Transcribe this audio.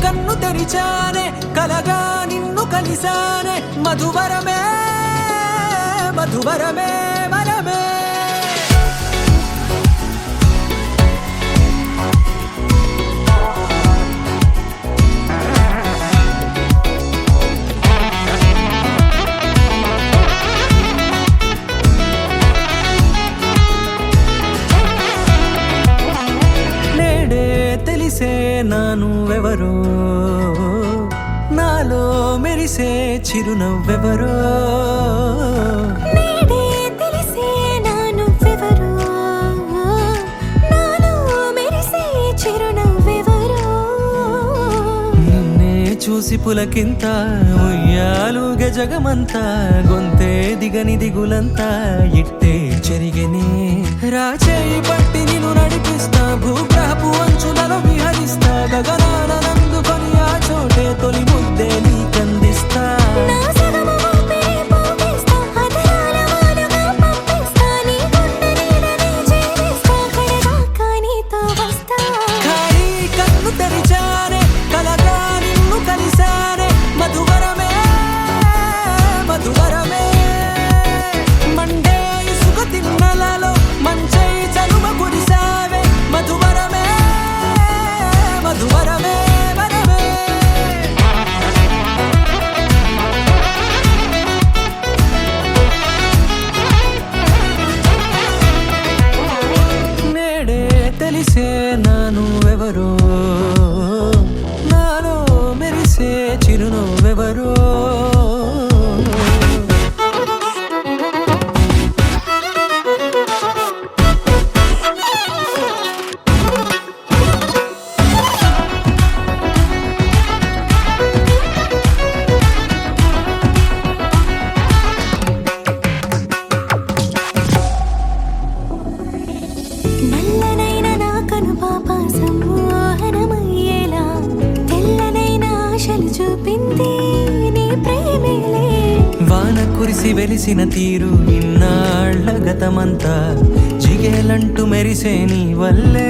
కన్ను తెరిచానే కలగా నిన్ను కలిసానే మధువరమే మధువరమే వరమే తెలిసే నానువెవరో నాలో మెరిసే చిరునవ్వెవరో నేడే తెలిసే నానువెవరో నాలో మెరిసే చిరునవ్వెవరో నిన్నే చూసి పులకింత ఉయ్యాలుగే జగమంతా గొంతే దిగని దిగులంతా ఇట్టే చెరిగెనే రాచేయి పట్టి నిన్ను నడిపిస్తా భూగ్రహపు అంచులలో విహరిస్తా గగనాన నందుకొని ఆ చోటే తొలి ముద్దే నీకందిస్తా నా సగము ఊపిరి పోగిస్తా అదరాల వానగా పంపిస్తా నీ గుండె నీడనే చేరిస్తా కడదాకా నీతో వస్తా ఖాళీ కన్ను తెరిచానే కలగా నిన్ను కలిసానే మధువరమే మధువరమే మండే ఇసుక తిన్నలలో మంచై చలువ కురిసావే మధువరమే మధువరమే వరమే నేడే తెలిసే నానువెవరో నాలో మెరిసే చిరునవ్వెవరో నల్లనైన నా కనుపాప సమ్మోహనమయ్యేలా తెల్లనైన ఆశలు చూపింది నీ ప్రేమేలే వాన కురిసి వెలిసిన తీరు ఇన్నాళ్ల గతమంతా జిగేలంటూ మెరిసే నీ వల్లే